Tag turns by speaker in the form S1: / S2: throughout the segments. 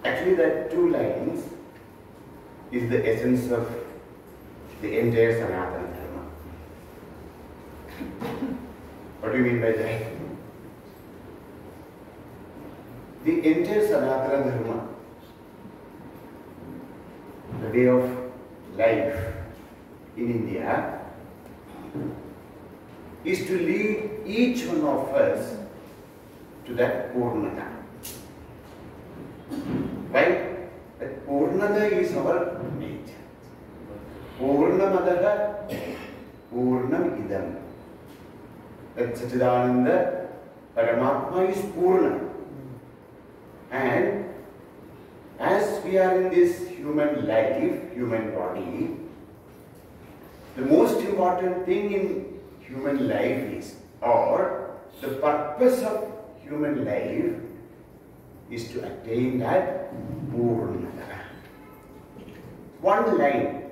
S1: Actually, that two lines is the essence of the entire Sanatana Dharma. What do you mean by that? The entire Sanatana Dharma, the way of life in India, is to lead each one of us to that Purnata. Right? That Purnata is our nature. Purnamadaha, Purnam idam. That Sachidananda Paramatma is Purna. And as we are in this human life, human body, the most important thing in human life is, or the purpose of human life is to attain that Purnata. One line.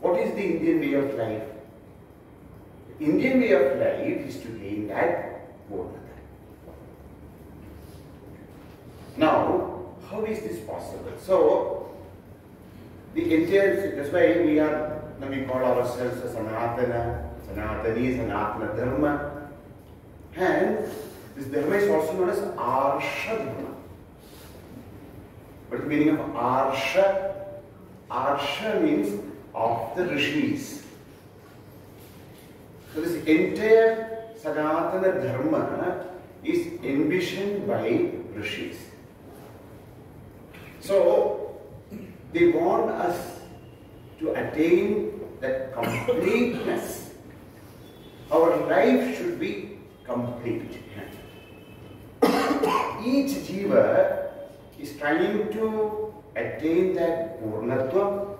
S1: What is the Indian way of life? The Indian way of life is to gain that Purnata. Now, how is this possible? So, the entire, that's why we call ourselves a Sanatana, Sanatani, Sanatana Dharma. And this Dharma is also known as Arsha Dharma. What is the meaning of Arsha? Arsha means of the Rishis. So this entire Sanatana Dharma is envisioned by Rishis. So they want us to attain that completeness. Our life should be complete. Each jiva is trying to attain that Purnatva,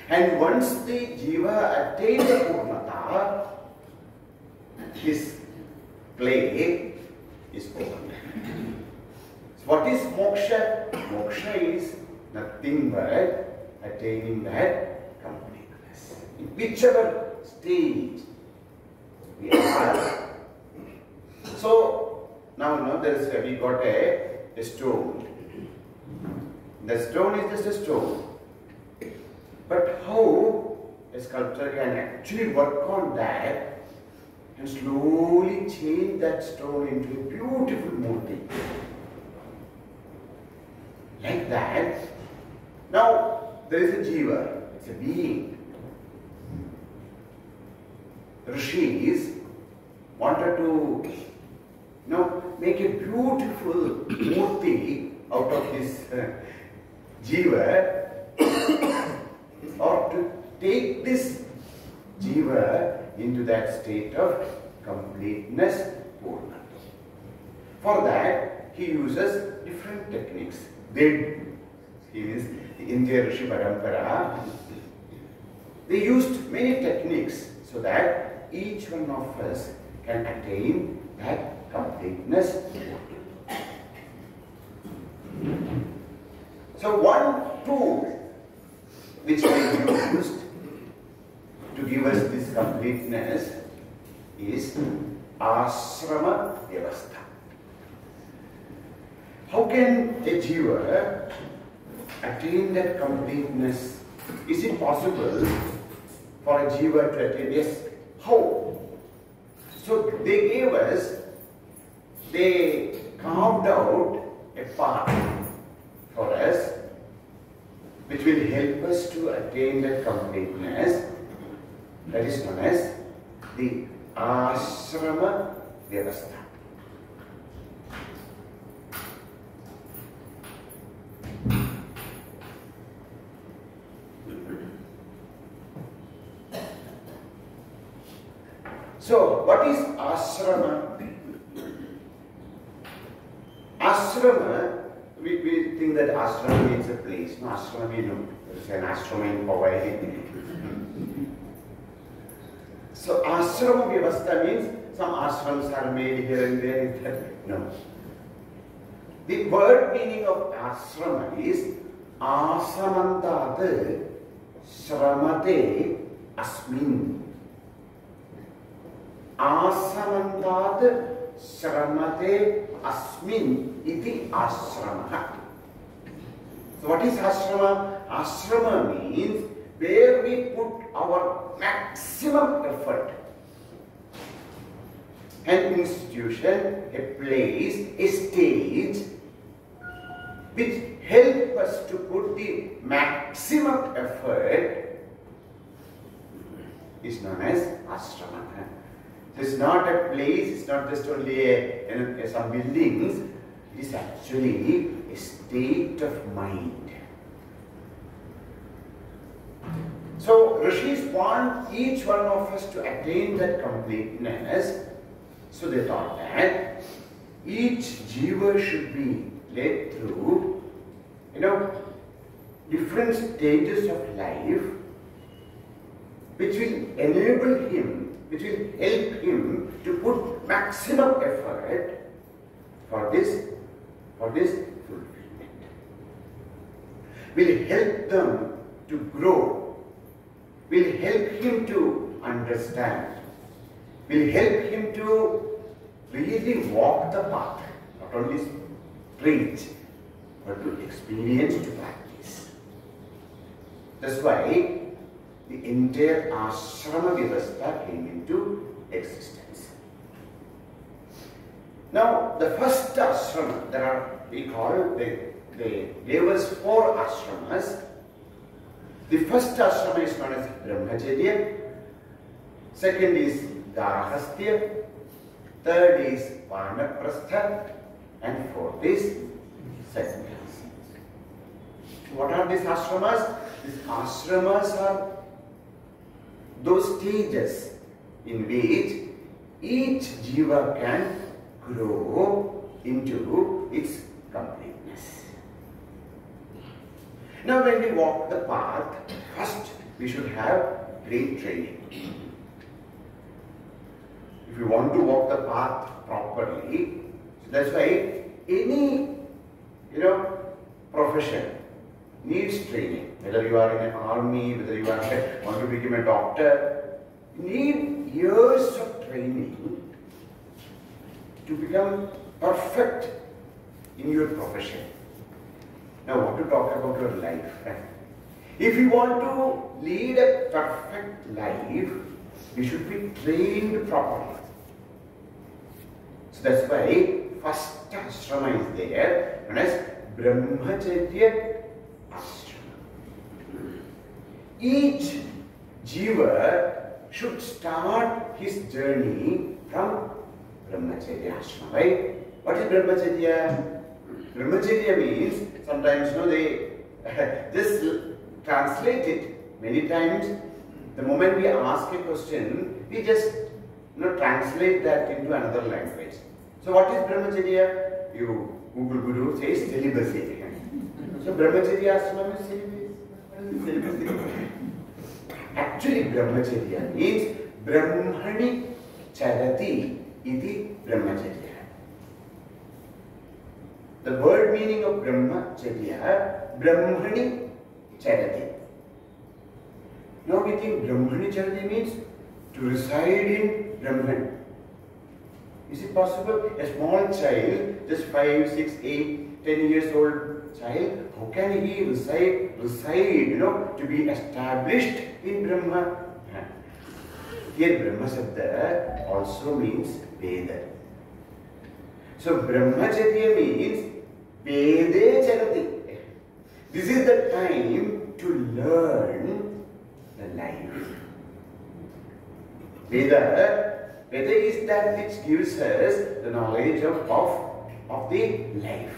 S1: and once the jiva attains the Purnata, his play is over. So what is moksha? Moksha is nothing but attaining that completeness. In whichever stage we are. So now we got a stone. The stone is just a stone. But how a sculptor can actually work on that and slowly change that stone into a beautiful murti. Like that. Now there is a jiva, it's a being. Rishis wanted to make a beautiful murti out of this jiva, or to take this jiva into that state of completeness, Purna. For that, he uses different techniques. He is the Indian Rishi Parampara. They used many techniques so that each one of us can attain that completeness. So one tool which they used to give us this completeness is Ashrama Vyavastha. How can a jiva attain that completeness? Is it possible for a jiva to attain? Yes. How? So they carved out a path for us which will help us to attain that completeness. That is known as the Ashrama Vyavastha. So, what is ashrama? Ashrama, we think that ashrama means a place. No, ashrama we know. There is an ashrama in Hawaii. So, Ashrama Vyavastha means some ashrams are made here and there. No. The word meaning of ashrama is asamantat shramate asmin. Asamantat shramate asmin iti ashrama. So what is ashrama? Ashrama means where we put our maximum effort. An institution, a place, a stage which help us to put the maximum effort is known as ashrama. It's not a place, it's not just only some buildings, it is actually a state of mind. So, Rishis want each one of us to attain that completeness. So, they thought that each jiva should be led through, different stages of life which will enable him, which will help him to put maximum effort for this fulfillment. Will help them to grow. Will help him to understand, will help him to really walk the path, not only preach, but to experience, to practice. That's why the entire ashrama vyavastha came into existence. Now, the first ashrama, we call there was 4 ashramas. The first ashrama is known as Brahmacharya, second is Gruhastha, third is Vanaprastha, and fourth is Sanyasa. What are these ashramas? These ashramas are those stages in which each jiva can grow into its completeness. Now, when we walk the path, first we should have great training. If you want to walk the path properly, that's why any profession needs training. Whether you are in an army, whether you want to become a doctor, you need years of training to become perfect in your profession. Now, what to talk about your life? If you want to lead a perfect life, we should be trained properly. So that's why first ashrama is there, known as Brahmacharya Ashrama. Each jiva should start his journey from Brahmacharya Ashrama. Right? What is Brahmacharya? Brahmacharya means, sometimes they just translate it. Many times, the moment we ask a question, we just translate that into another language. So what is Brahmacharya? You Google Guru says celibacy. So Brahmacharya Ashrama is celibacy. Actually, Brahmacharya means Brahmani Charati iti Brahmacharya. The word meaning of Brahmacharya, Brahmani Charati. Now we think Brahmani Charati means to reside in Brahman. Is it possible? A small child, just 5, 6, 8, 10 years old child, how can he reside, to be established in Brahma? Here Brahma Sabda also means Veda. So Brahmacharya means Vede Charati. This is the time to learn the life. Veda is that which gives us the knowledge of the life.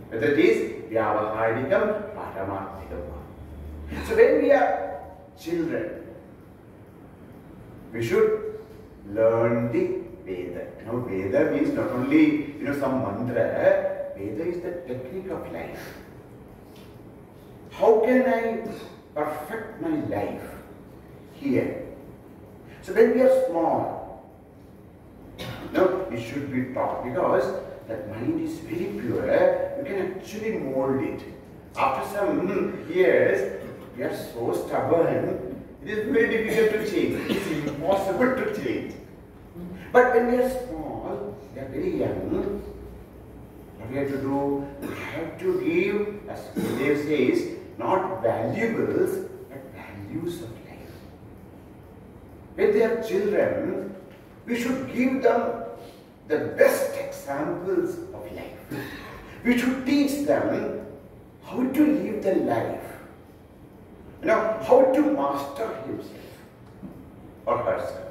S1: Whether it is Vyavahadikam, Paramarthikam. So when we are children, we should learn the Veda. Veda means not only some mantra. Veda is the technique of life. How can I perfect my life here? So when we are small, it should be taught, because that mind is very pure. You can actually mold it. After some years, we are so stubborn, it is very difficult to change. It is impossible to change. But when we are small, we are very young, what we have to do? We have to give, as Gurudev says, not valuables, but values of life. When they are children, we should give them the best examples of life. We should teach them how to live the life. How to master himself or herself.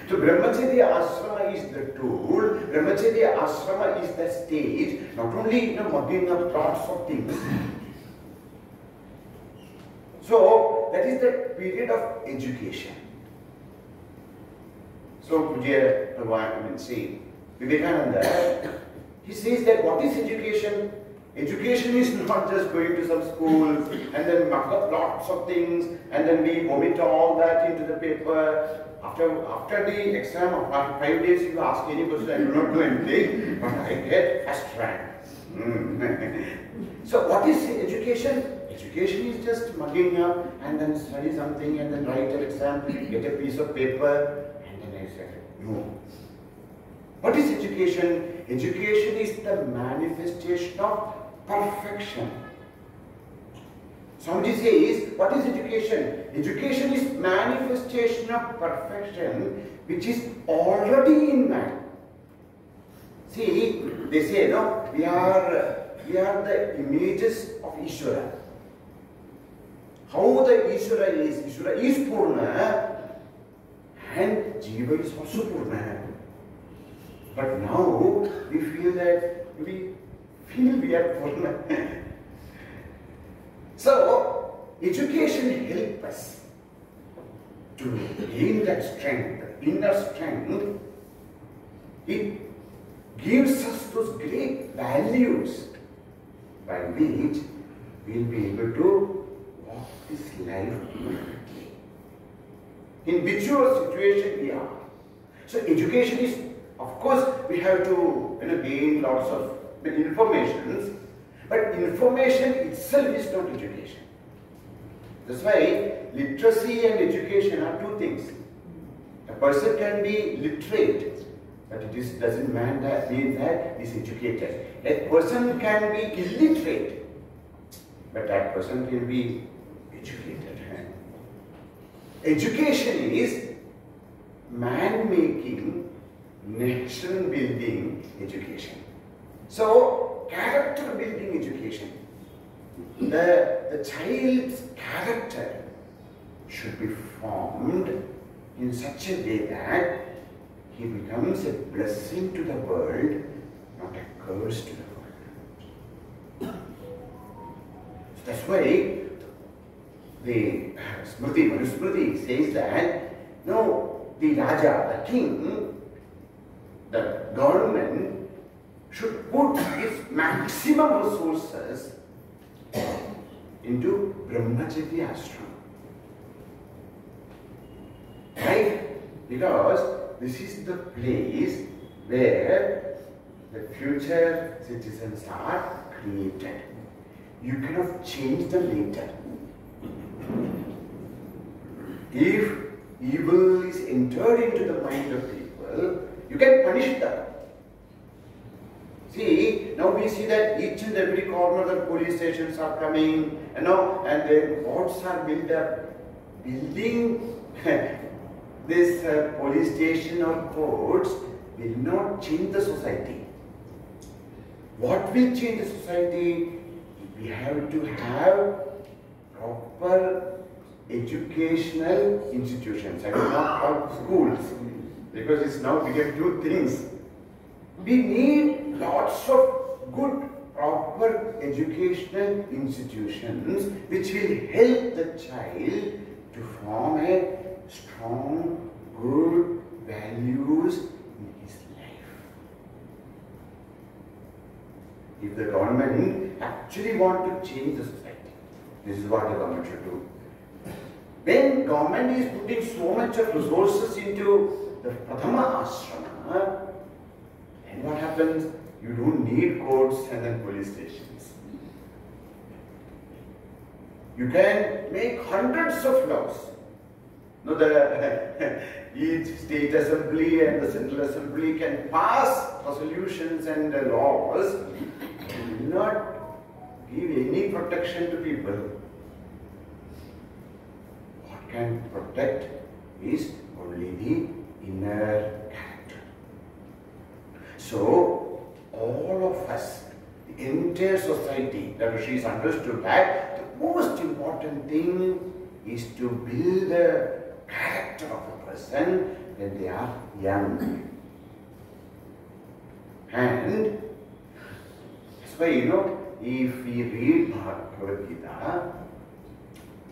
S1: So Brahmacharya Ashrama is the tool, Brahmacharya Ashrama is the stage, not only mugging up thoughts of things. So that is the period of education. So Pujya Bhagavan say, Vivekananda, he says that what is education? Education is not just going to some schools and then muck up lots of things and then we vomit all that into the paper. After the exam of 5 days, you ask any question, I do not do anything, but I get first rank. So what is education? Education is just mugging up and then study something and then write an exam, get a piece of paper, and then I say, no. What is education? Education is the manifestation of perfection. Swamiji says, what is education? Education is manifestation of perfection which is already in man. See, they say, we are the images of Ishvara. How the Ishvara is Purna and Jiva is also Purna. But now we feel that we are Purna. So, education helps us to gain that strength, inner strength. It gives us those great values by which we will be able to walk this life perfectly. In whichever situation we are. So, education is, of course, we have to gain lots of information. But information itself is not education. That's why literacy and education are two things. A person can be literate, but it doesn't mean that he is educated. A person can be illiterate, but that person can be educated. Education is man-making, nation-building education. So, character building education. The child's character should be formed in such a way that he becomes a blessing to the world, not a curse to the world. So that's why the Manusmriti says that, the Raja, the king, the government should put its maximum resources into Brahmacharya Ashrama. Right? Because this is the place where the future citizens are created. You cannot change them later. If evil is entered into the mind of people, you can punish them. See, now we see that each and every corner the police stations are coming, and then courts are built up. Building this police station or courts will not change the society. What will change the society? We have to have proper educational institutions. I will not call schools, because it's now become two things. We need lots of good, proper educational institutions which will help the child to form a strong, good values in his life. If the government actually want to change the society, this is what the government should do. When government is putting so much of resources into the Prathama Ashrama, then what happens? You don't need courts and then police stations. You can make hundreds of laws. No, each state assembly and the central assembly can pass resolutions and laws and do not give any protection to people. What can protect is only the inner character. So, all of us, the entire society, the Rishis understood that the most important thing is to build the character of a person when they are young. And that's why, if we read Bhagavad Gita,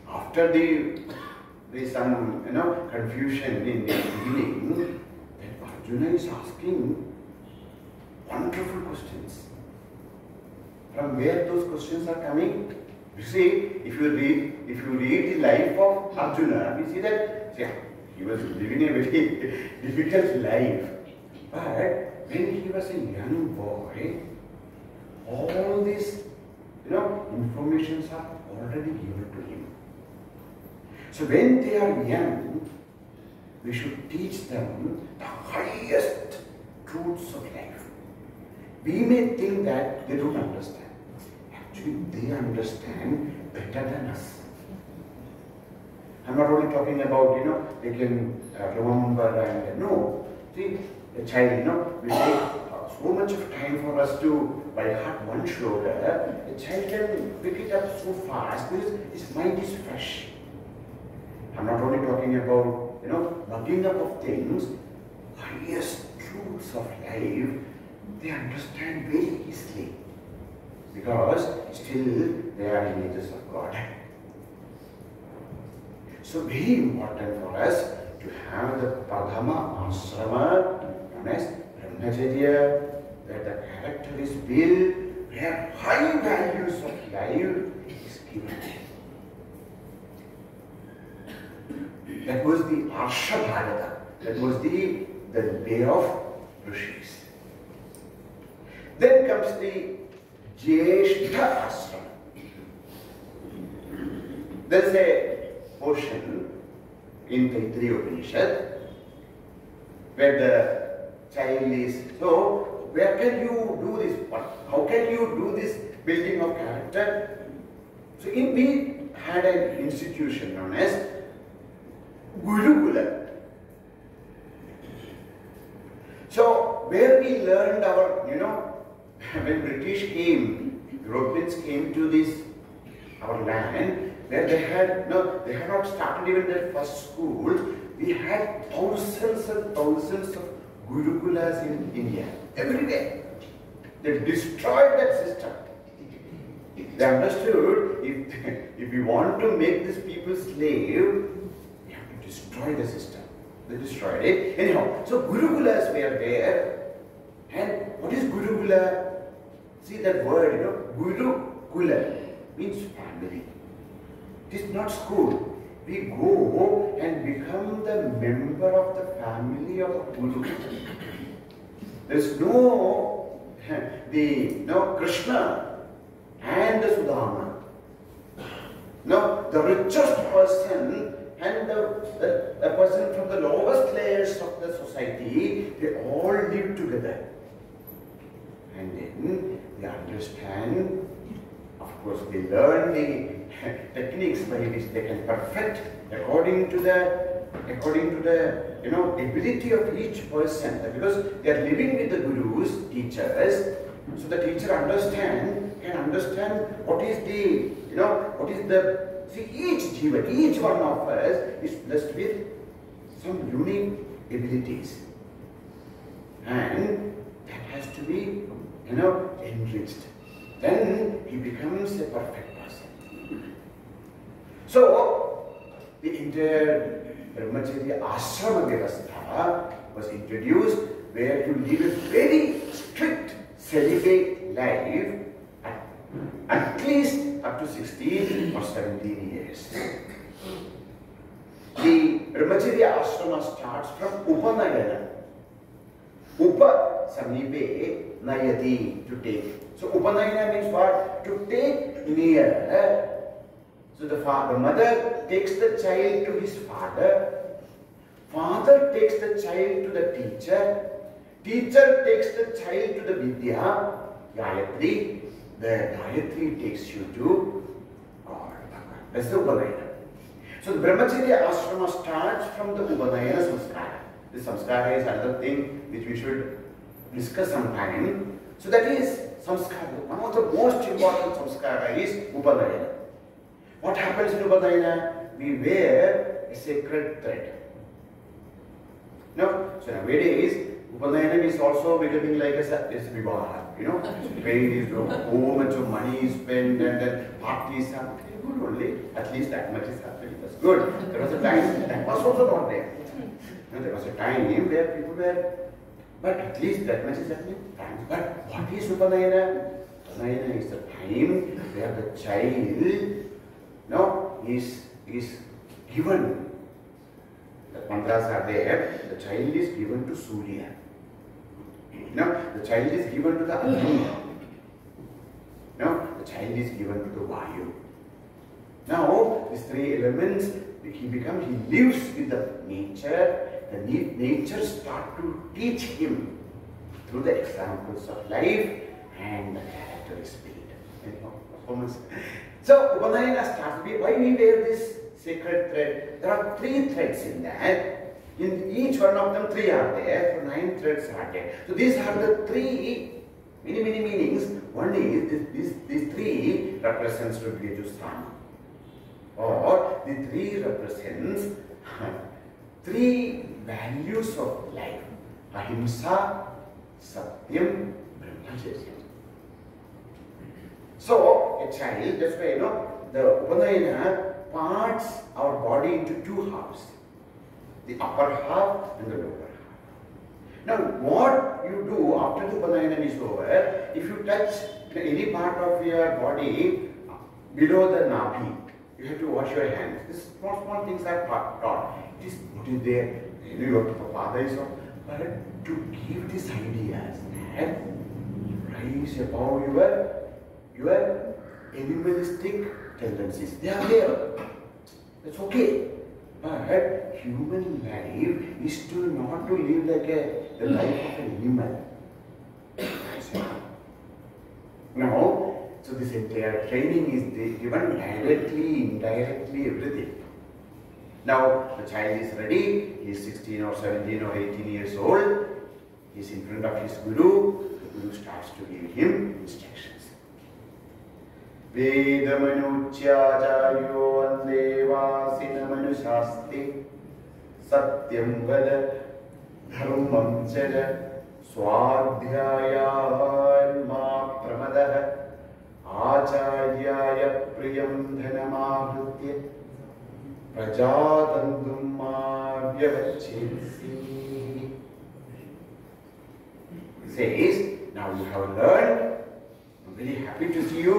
S1: after there's some, confusion in the beginning, then Arjuna is asking wonderful questions. From where those questions are coming? You see, if you read the life of Arjuna, we see that he was living a very difficult life. But when he was a young boy, all these, informations are already given to him. So when they are young, we should teach them the highest truths of life. We may think that they don't understand. Actually, they understand better than us. I'm not only talking about, they can remember and no. See, a child, will take so much of time for us to by heart one shloka. A child can pick it up so fast because his mind is fresh. I'm not only talking about, mugging up of things, highest truths of life, they understand very easily because still they are images of God. So very important for us to have the Prathama Ashrama known as Brahmachaya, where the character is built, where high values of life is given. That was the Arsha Bharata. That was the way of Rishis. Then comes the Jestha Ashrama. There is a portion in Taittiriya Upanishad where the child is, so where can you do this? How can you do this building of character? So we had an institution known as Gurukula. So where we learned our, when British came, Europeans came to this, our land, where they had not started even their first school. We had thousands and thousands of Gurukulas in India, everywhere. They destroyed that system. They understood if we want to make these people slave, we have to destroy the system. They destroyed it. Anyhow, so Gurukulas were there. And what is Gurukula? See that word, Gurukula means family. It is not school. We go and become the member of the family of a Guru. There is no Krishna and the Sudama. No, the richest person and the person from the lowest layers of the society, they all live together. And then they understand, of course they learn the techniques by which they can perfect according to the ability of each person. Because they are living with the gurus, teachers, so the teacher can understand what is the see, each jiva, each one of us is blessed with some unique abilities, and that has to be enriched. Then he becomes a perfect person. So the entire Brahmacharya Ashrama Vyavastha was introduced, where you live a very strict celibate life at least up to 16 or 17 years. The Brahmachaya Ashrama starts from Upanayana. Upa Samipe Nayati, to take. So Upanayana means what? To take near. So the mother takes the child to his father. Father takes the child to the teacher. Teacher takes the child to the Vidya, Gayatri. The Gayatri takes you to God. That's the Upanayana. So the Brahmacharya Ashrama starts from the Upanayana Samskara. This Samskara is another thing which we should discuss sometime. So that is Samskara. One of the most important Samskara is Upanayana. What happens in Upanayana? We wear a sacred thread. No? So nowadays, Upanayana is also becoming like a vivaha, you know. Paid is so much of money is spent and then parties are good only. At least that much is happening. That's good. There was a time that was also not there. You know, there was a time where people were, but at least that much is happening. But what is Upanayana? Upanayana is the time where the child, is given. The mantras are there. The child is given to Surya. The child is given to the Agni. The child is given to the Vayu. Now, these three elements, he lives with the nature. The nature starts to teach him through the examples of life and the character spirit. So, Upanayana starts. Why we wear this sacred thread? There are 3 threads in that. In each one of them, 3 are there. So 9 threads are there. So these are the 3 many meanings. One is these 3 represents Rudgejusthana. Or the 3 represents 3 values of life. Ahimsa, Satyam, Brahmacharya. So, a child, that's why, the Upanayana parts our body into 2 halves. The upper half and the lower half. Now, what you do after the Upanayana is over, if you touch any part of your body below the Nabi, you have to wash your hands. These small things are taught. It is what is there. Your father is on. But to give these ideas and rise above your animalistic tendencies. They are there. That's okay. But human life is not to live like the life of an animal. Now, so this entire training is given directly, indirectly, everything. Now, the child is ready. He is 16 or 17 or 18 years old. He is in front of his Guru. The Guru starts to give him instructions. Vedamanuchyacharyo andevasinamanusasti satyam vada dharmam chara swadhyayan ma pramadah Acharyaya priyam dhanamahritya prajatandum ma vyavachesi. Says, now you have learned. I'm very happy to see you.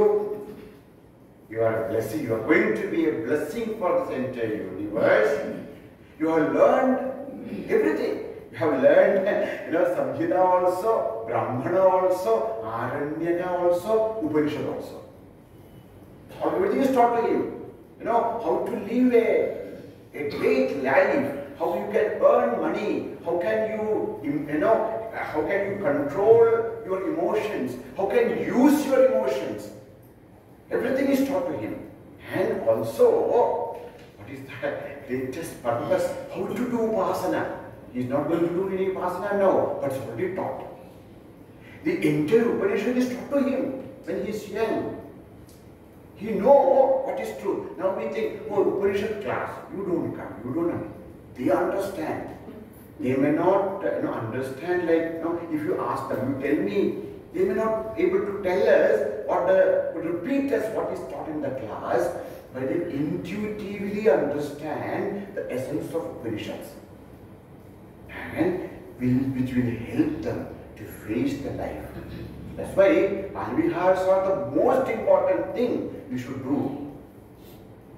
S1: You are a blessing. You are going to be a blessing for this entire universe. You have learned everything. You have learned, Samhita also, Brahmana also, Aranyaka also, Upanishad also. Everything is taught to you. How to live a great life, how you can earn money, how can you control your emotions, how can you use your emotions. Everything is taught to him. And also, what is the greatest purpose? How to do upasana. He is not going to do any upasana now, but it's already taught. The entire Upanishad is taught to him when he is young. He knows what is true. Now we think, Upanishad class, you don't come, you don't know. They understand. They may not understand, if you ask them, you tell me, they may not be able to tell us repeat us what is taught in the class, but they intuitively understand the essence of Upanishads. And which will help them to face the life. That's why Balvihars are the most important thing you should do.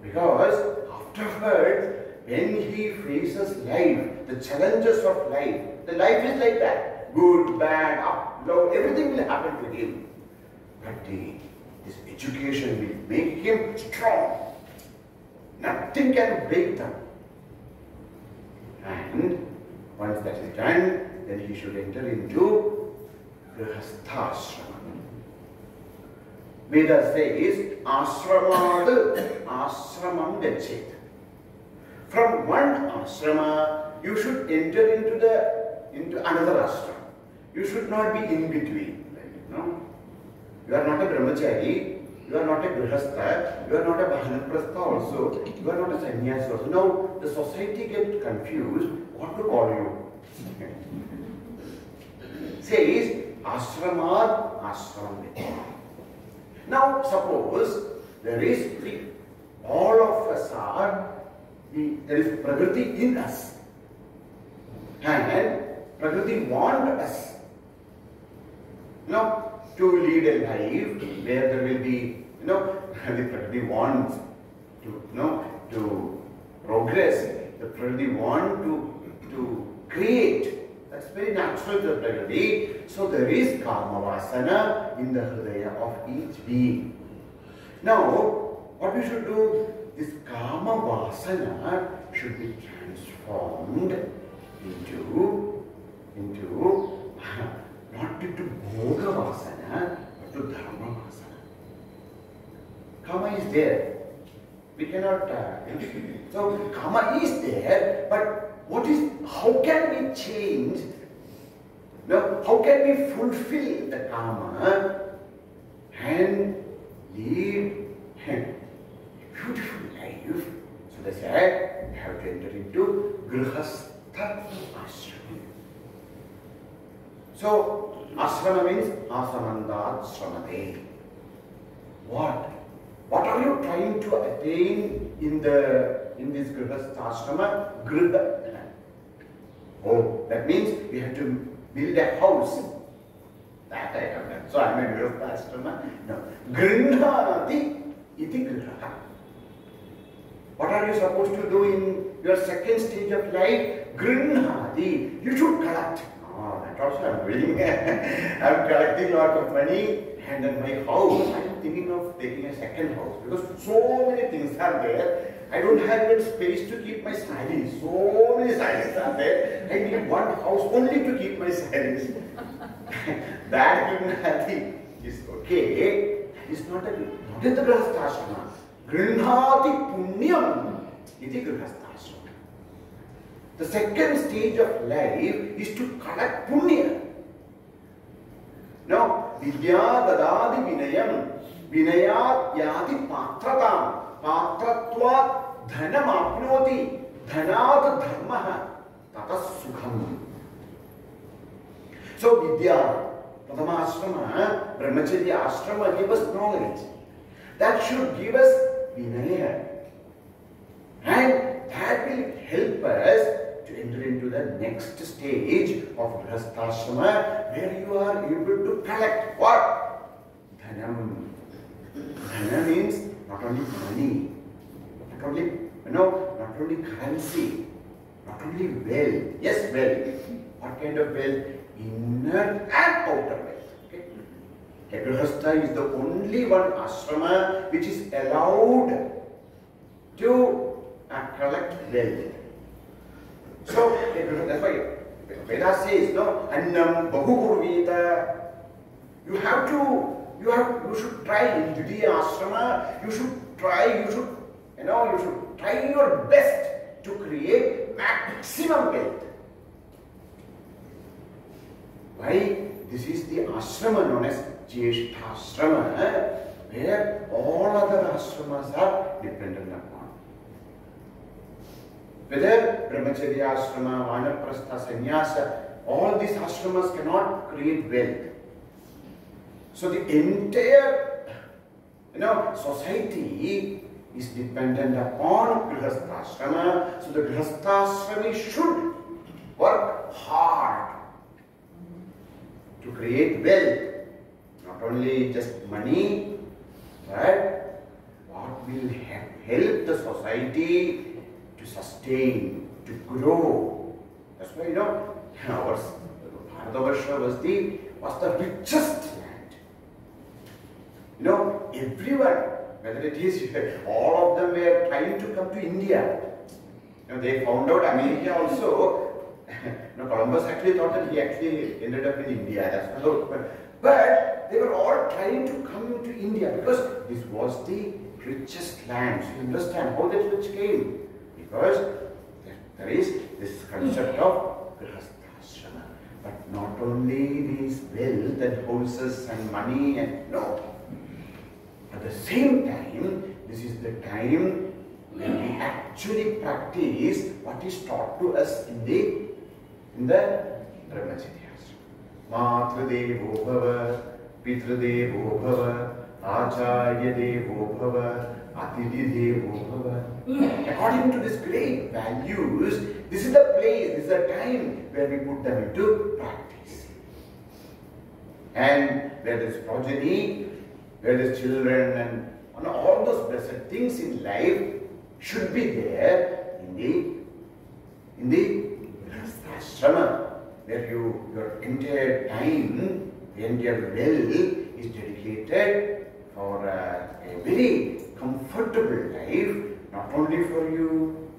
S1: Because afterwards, when he faces life, the challenges of life, the life is like that. Good, bad, up, low, everything will happen to him. But this education will make him strong. Nothing can break them. And once that is done, then he should enter into Gruhastha Ashrama. Veda says, Ashramad Ashramam Gachet. From one ashrama, you should enter into another ashrama. You should not be in between. No? You are not a Brahmachaya, you are not a Gruhastha, you are not a Vanaprastha also, you are not a Sanyasa also. Now, the society gets confused what to call you. Says, Ashramad Ashramam. Now, suppose there is all of us are, there is Prakriti in us. And Prakriti wants us, to lead a life where there will be, the Prakriti wants to progress. The Prakriti wants to create. That's very natural to the Prakriti. So there is Kama Vasana in the Hridaya of each being. Now, what we should do? This Kama Vasana should be transformed into not into Bhoga Vasana, but to Dharma Vasana. Kama is there. We cannot, so Kama is there, but how can we change? How can we fulfill the Kama and lead a beautiful life? So they said, we have to enter into Gruhastha Ashrama. So, Ashrama means Asamandat Shramate. What are you trying to attain in this Gruhastha Ashrama? Gruha. Oh, that means we have to build a house. That I have done. So I am a Gruhastha Ashrama. No. Grinhati iti Gruha. What are you supposed to do in your second stage of life? Grinhati. You should collect. Oh, that also I am doing. I am collecting a lot of money, and in my house I am thinking of taking a second house because so many things are there. I don't have even space to keep my sarees. So many sarees are there. I need one house only to keep my sarees. That Grinhati is okay. That is not in the Gruhastha Ashrama. Grinhati Punyam iti Gruhastha Ashrama. The second stage of life is to collect punya. Now, Vidya Dadadi Vinayam, Vinayat Yati Patratam, Patratvat Dhanam Apnoti, Dhanat Dharmaha, Tata Sukham. So, Vidya, Pradama Ashrama, Brahmacharya Ashrama give us knowledge. That should give us Vinaya. And that will help us to enter into the next stage of Gruhastha Ashrama, where you are able to collect what? Dhanam. Dhana means not only money, not only currency, not only wealth. Yes, wealth. What kind of wealth? Inner and outer wealth. Okay? A Gruhastha is the only one ashrama which is allowed to collect wealth. So, that's why Veda says, Annam Bahugurvita. You should try in Dvitiya Ashrama, you should try your best to create maximum wealth. Why? This is the ashrama known as Jestha Ashrama, where all other ashramas are dependent upon. Whether Brahmacharya Ashrama, Vanaprastha, Sanyasa, all these ashramas cannot create wealth. So the entire society is dependent upon Gruhastha Ashrama. So the Gruhastha Ashrami should work hard to create wealth, not only just money, but what will help the society to sustain, to grow. That's why, our Bharatiya was the richest land. Everyone, whether it is, all of them were trying to come to India. They found out America also. Columbus actually thought that he actually ended up in India. That's but they were all trying to come to India because this was the richest land. So you understand how that rich came. Because there is this concept of Gruhastha Ashrama. But not only these wealth and houses and money and no. At the same time, this is the time when we actually practice what is taught to us in the Brahmachaya. Matrudevo bhava, Pitrudevo bhava, Acharya devo bhava, Atidhi devo bhava. According to these great values, this is the place, this is the time where we put them into practice. And where there is progeny, where there is children and all those blessed things in life should be there in the Ashrama, where your entire time, the entire will is dedicated for a very comfortable life, not only for you,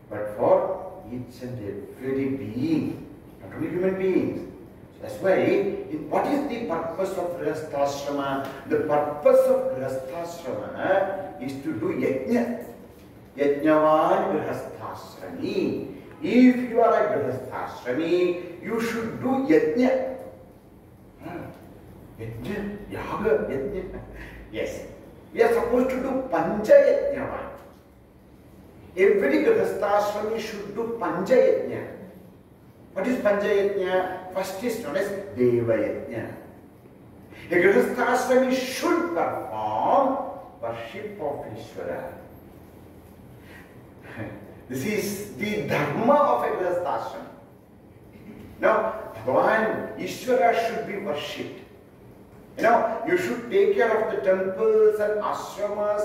S1: but for each and every being, not only human beings. So that's why, what is the purpose of Gruhastha Ashrama? The purpose of Gruhastha Ashrama is to do yajna. Yajnavan Gruhastha Ashrami. If you are a Gruhastha Ashrami, you should do yajna. Yajna, yaga, yajna. Yes. We are supposed to do Pancha Yajna. Every Gruhastha Ashrami should do Pancha Yajna. What is Pancha Yajna? First is known as Deva Yajna. A Gruhastha Ashrami should perform worship of Ishvara. This is the dharma of a Gruhastha Ashrama. Now, Bhagavan, Ishvara should be worshipped. You should take care of the temples and ashramas.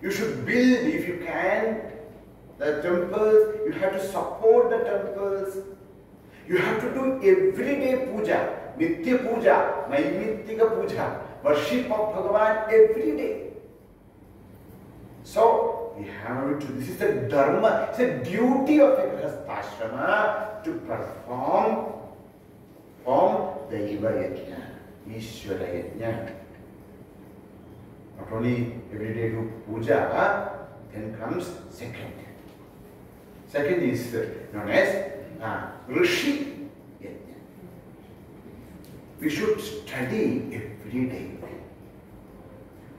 S1: You should build, if you can, the temples. You have to support the temples. You have to do everyday puja, nitya puja, naimittika puja, worship of Bhagavan every day. So, we have to, this is the dharma, it's a duty of a Gruhastha Ashrama to perform Daiva Yajna, Ishvara Yajna. Not only every day do puja, then comes second. Second is known as Rishi Yajna. We should study every day.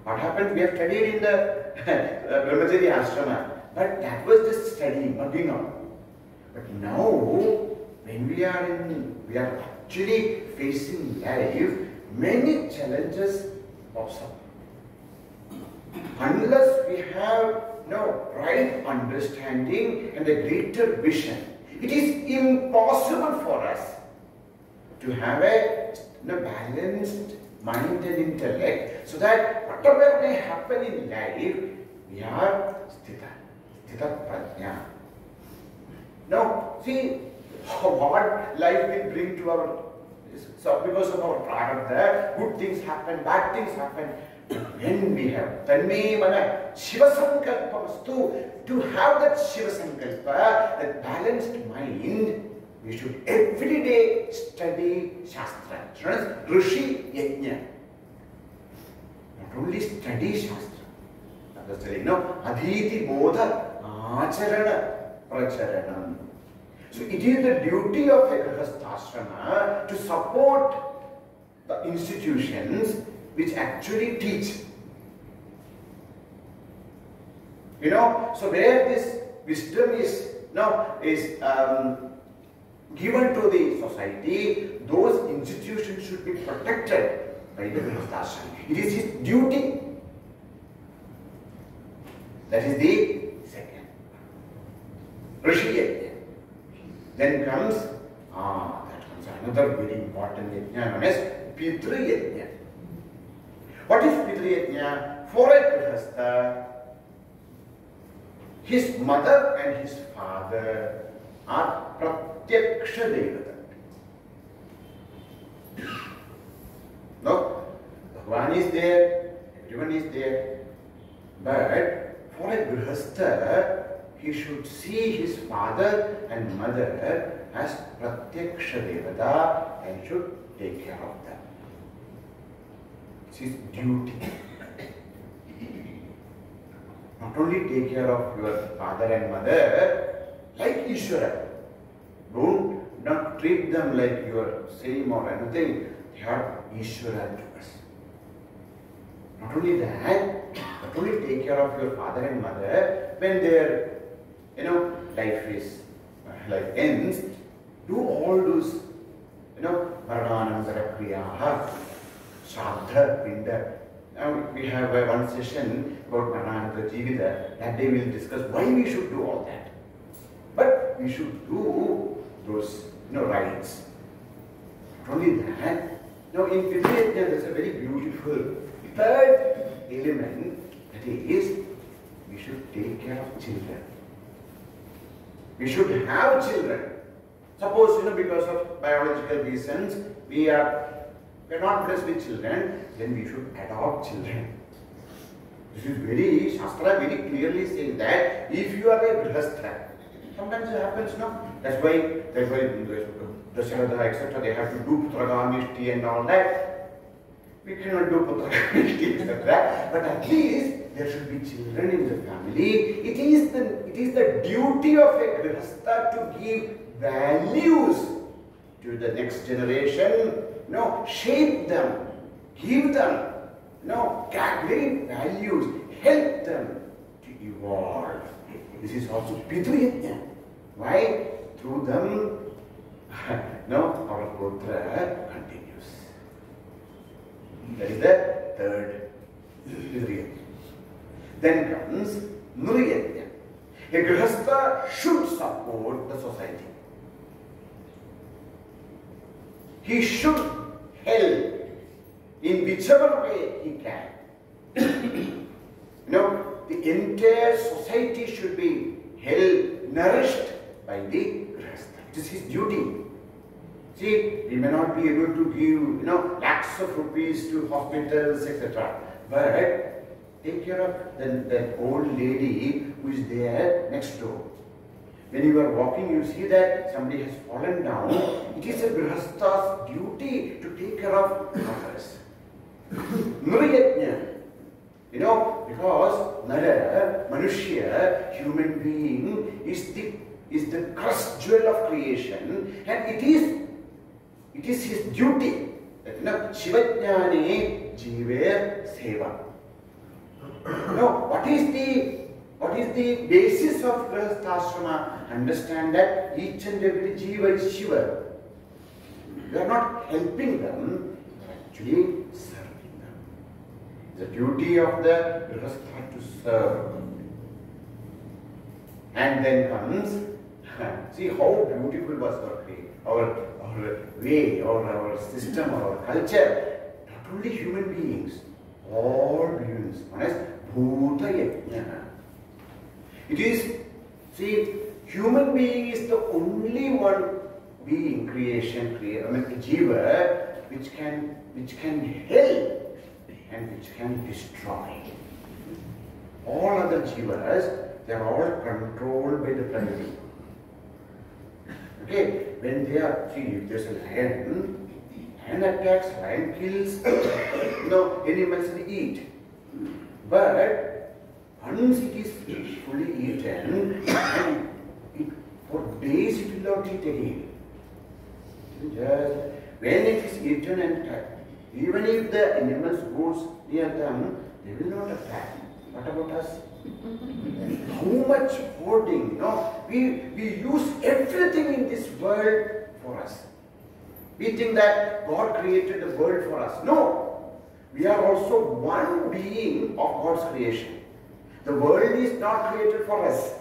S1: What happened? We have studied in the Brahmachaya Ashrama, but that was just studying, bugging out. But now, when we are actually facing life, many challenges pops up. Unless we have right understanding and a greater vision, it is impossible for us to have a balanced mind and intellect, so that whatever may happen in life, we are sthita prajna. Now, see what life will bring to our, so because of our prarabdha, good things happen, bad things happen. When we have tanme mana Shiva Sankalpamastu, to have that Shiva Sankalpa, that balanced mind, we should every day study Shastra. So that is Rishi Yajna. Not only study Shastra, understanding, Adhiti Bodha Acharya Pracharanam. So it is the duty of a Gruhastha Ashrama to support the institutions which actually teach. So where this wisdom is given to the society, those institutions should be protected by the Gruhastha Ashrama. It is his duty. That is the second. Rishi Yajna. Then comes, that comes another very important yajna known as Pitru Yajna. What is Pitru Yajna? For a Gruhastha, his mother and his father are Pratyaksha Devata. No, Bhagavan is there, everyone is there, but for a Gruhastha, he should see his father and mother as Pratyaksha Devata and should take care of them. It's his duty. Not only take care of your father and mother like Ishvara. Not treat them like your same or anything. They are Ishvara to us. Not only that, not only take care of your father and mother when their life ends, do all those, Varnanandara Kriyaha, Shraddha, Pinda. Now we have one session about Varnanandara Jivita. That day we will discuss why we should do all that. But we should do those, rites. Not only that, now in Pitru Yajna there is a very beautiful third element, that is, we should take care of children. We should have children. Suppose, because of biological reasons, we are not blessed with children, then we should adopt children. This is very, Shastra very clearly saying that if you are a Gruhastha, sometimes it happens, no? That's why Dasharatha, etc., they have to do Putragamishti and all that. We cannot do Putragamishti, etc., but at least there should be children in the family. It is the duty of a Gruhastha to give values to the next generation, shape them, give them, great values, help them to evolve. This is also Pitru Yajna. Why? Through them, our Gotra continues. That is the third Pitru Yajna. Then comes Nru Yajna. A Gruhastha should support the society. He should help in whichever way he can. The entire society should be held, nourished by the Gruhastha. It is his duty. See, we may not be able to give, lakhs of rupees to hospitals, etc. But take care of that old lady who is there next door. When you are walking, you see that somebody has fallen down. It is a Gruhastha's duty to take care of others. Nru Yajna. Because Nara, Manushya, human being, is the crust jewel of creation, and it is his duty. Shivajnane Jive Seva. What is the basis of Gruhastha Ashrama? Understand that each and every Jiva is Shiva. You are not helping them, you are actually serving them. The duty of the Gruhastha to serve. And then comes, see how beautiful was our way, or our system, or our culture. Not only human beings, all beings, known as Bhuta Yajna. It is, see, human being is the only one being, Jiva, which can help and which can destroy. All other Jivas, they are all controlled by the Prakriti. Okay, when they are, see, if there is a lion attacks, lion kills, animals they eat. But once it is fully eaten, and for days it will not eat again. Just when it is eaten and cut, even if the animals goes near them, they will not attack. What about us? How much hoarding, we use everything in this world for us. We think that God created the world for us. No, we are also one being of God's creation. The world is not created for us.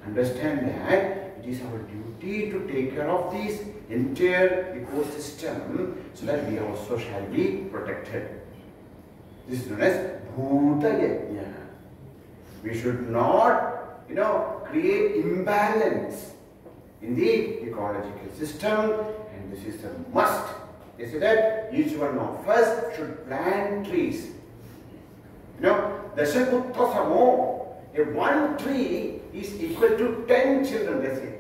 S1: Understand that it is our duty to take care of this entire ecosystem so that we also shall be protected. This is known as Bhuta Yajna. We should not, create imbalance in the ecological system, and this is a must. They say that each one of us should plant trees. Dashaputra Samo, one tree is equal to 10 children, they say.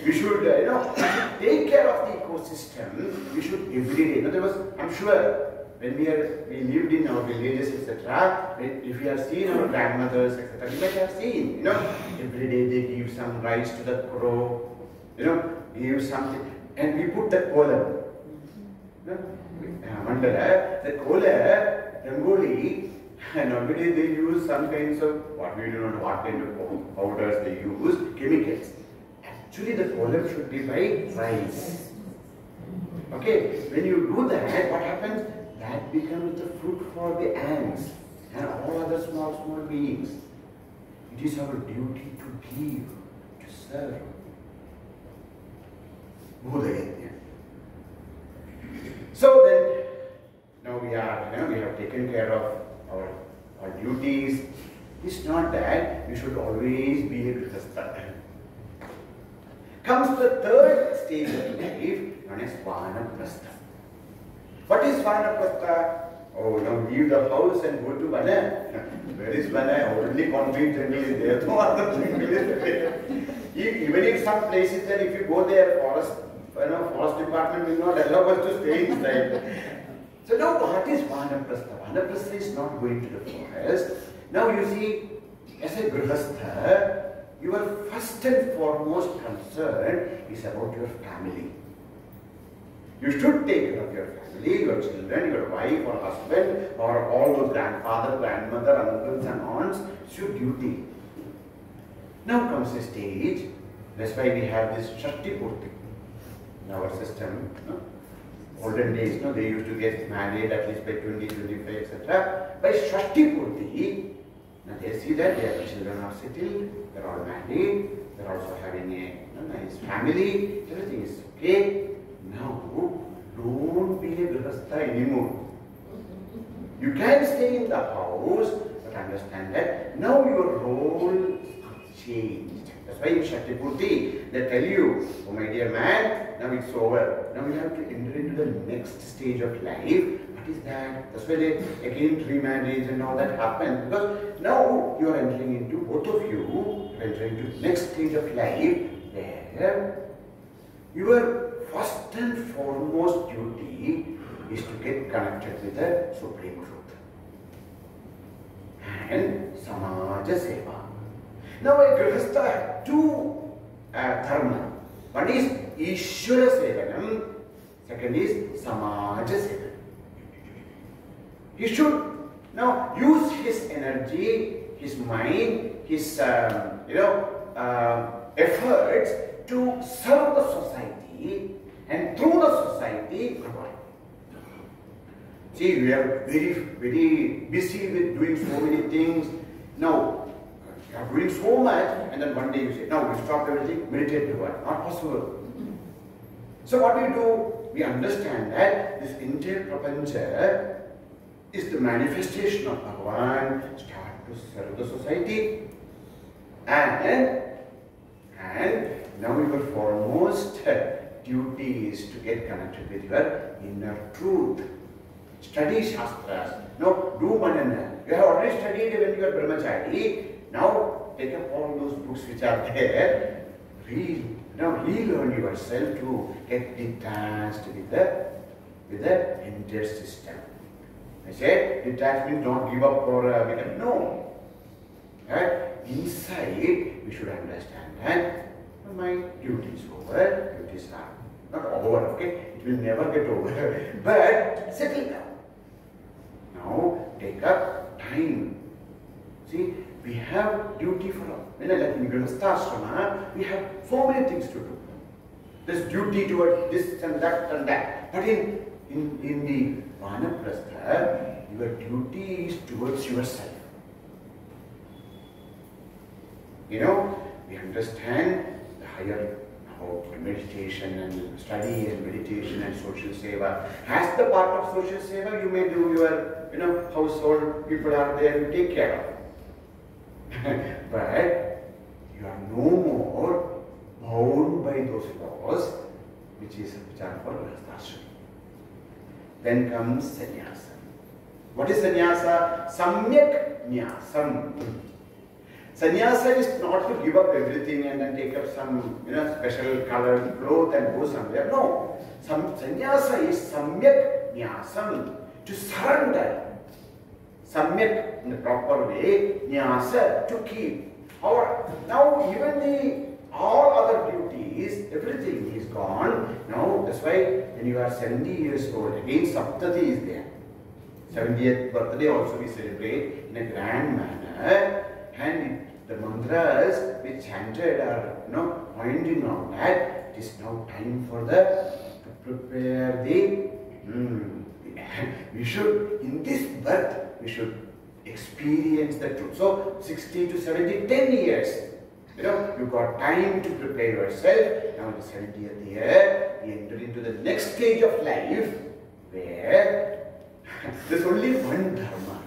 S1: We should, take care of the ecosystem. We should every day. In other words, I'm sure when we lived in our villages, etc., if we have seen our grandmothers, etc., we might have seen, every day they give some rice to the crow, give something, and we put the kolam. Mandala, the kola, Rangoli, and nowadays they use some kinds of, what we don't know what kind of powders they use, chemicals. Actually, the kolam should be by rice. Okay, when you do that, what happens? That becomes the fruit for the ants and all other small beings. It is our duty to give, to serve. So then, now we have taken care of our duties. It's not that we should always be a Gruhastha. Comes the third stage of life, known as Vanaprastha. What is Vanaprastha? Oh, now leave the house and go to Vana. Where is Vana? Only concrete jungle is there. No other jungle is there. Even in some places, that if you go there, forest department will not allow us to stay inside. So now what is Vanaprastha? Vanaprastha is not going to the forest. Now you see, as a Gruhastha, your first and foremost concern is about your family. You should take care of your family, your children, your wife or husband, or all those grandfather, grandmother, uncles and aunts. It's your duty. Now comes a stage, that's why we have this Shakti Purti in our system. Olden days, they used to get married at least by 20, 25, etc. By Shakti Purti, now they see that their children are settled, they're all married, they're also having a nice family, everything is okay. Now, don't be a Gruhastha anymore. You can stay in the house, but understand that now your role changed. That's why in Shakti Purti, they tell you, oh my dear man, now it's over. Now you have to enter into the next stage of life. What is that? That's why they, again, remarriage and all that happens. Because now you are entering into, both of you, entering into the next stage of life where your first and foremost duty is to get connected with the Supreme Truth. And Samaja Seva. Now a Gruhastha has two dharma. One is Ishvara Sevanam, second is Samaja Sevanam. He should now use his energy, his mind, his efforts to serve the society, and through the society, provide. See, we are very, very busy with doing so many things. Now, you are doing so much, and then one day you say, no, we stop everything, meditate to what? Not possible. So what we do, we understand that this entire prapancha is the manifestation of Bhagavan. Start to serve the society, and now your foremost duty is to get connected with your inner truth. Study Shastras. Now do Manana. You have already studied when you are Brahmachaya. Now take up all those books which are there. Relearn yourself to get detached with the entire system. I said detachment, don't give up or become. No. Right? Inside, we should understand that my duty is over, duties are not over, okay? It will never get over. But settle down. Now take up time. See, we have duty for all. Like in Gruhastha Ashrama, we have so many things to do. There's duty towards this and that and that. But in the Vanaprastha, your duty is towards yourself. we understand the higher meditation and study and meditation and social seva. As the part of social seva, you may do your, household people are there, you take care of. But you are no more bound by those laws, which are for Gruhastha Ashrama. Then comes Sanyasa. What is Sanyasa? Samyak Nyasam. Sannyasa is not to give up everything and then take up some special colored cloth and go somewhere. No. Sannyasa is samyak nyasam, to surrender. Samyak in the proper way, nyasa to keep. Now even all other duties, everything is gone. Now that's why when you are 70 years old, again Saptati is there. 70th birthday also we celebrate in a grand manner, and the mantras we chanted are pointing out that it is now time for to prepare we should, in this birth, we should experience the truth. So 60 to 70, 10 years. You got time to prepare yourself. Now in the 70th year, we enter into the next stage of life where there's only one dharma.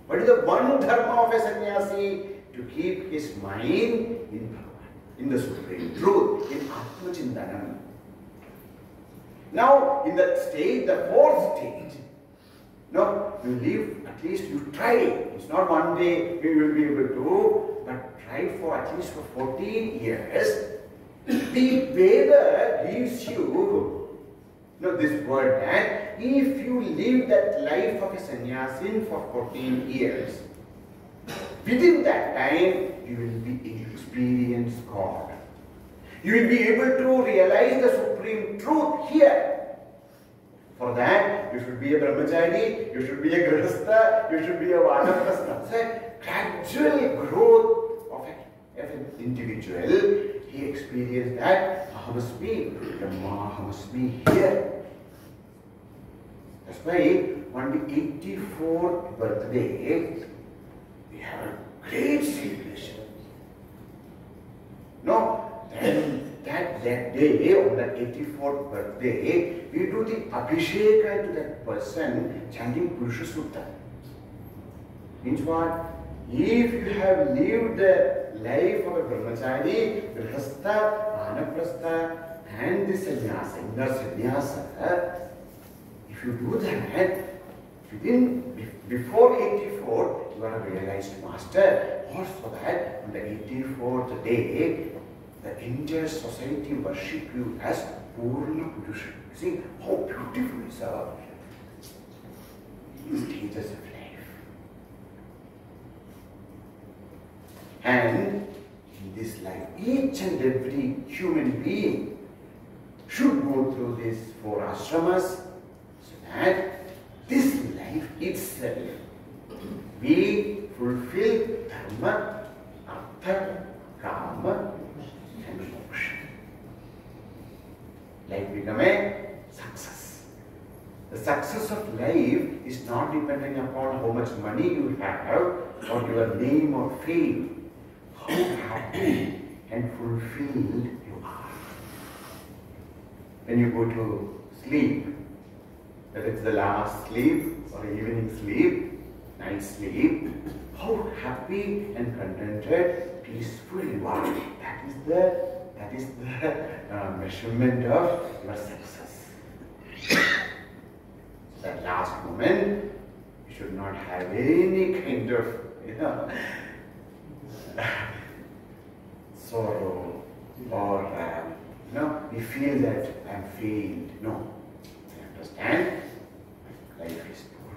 S1: What is the one dharma of a sannyasi? To keep his mind in Bhagavan, in the Supreme Truth, in Atma Chintanam. Now, in that stage, the fourth stage, you live, at least you try. It's not one day we will be able to, but try for at least for 14 years. The Veda gives you this word that if you live that life of a sannyasin for 14 years, within that time, you will be experience God. You will be able to realize the supreme truth here. For that, you should be a Brahmachari, you should be a Gruhastha, you should be a Vanaprastha. So, gradual growth of an individual, he experienced that Ahamasmi, the Mahamasmi here. That's why on the 84th birthday, we have a great celebration. Then that day, on the 84th birthday, we do the Abhisheka to that person chanting Purusha Sutta. Means what? If you have lived the life of a Brahmachari, Gruhastha, Vanaprastha, and the Sanyasa, inner Sanyasa, if you do that, before 84, you are a realized master. Also that, on the 84th day, the entire society worship you as Purna Purusha. See how beautiful is our stages of life. And in this life, each and every human being should go through these 4 ashramas, so that this life itself we fulfill dharma, artha, kama, and moksha. Life become a success. The success of life is not depending upon how much money you have or your name or fame. How happy and fulfilled you are. When you go to sleep, whether it's the last sleep or evening sleep, night sleep, how happy and contented, peaceful you are. That is the measurement of your success. That last moment, you should not have any kind of, sorrow or, we feel that I'm failed. No. I understand. Life is poor.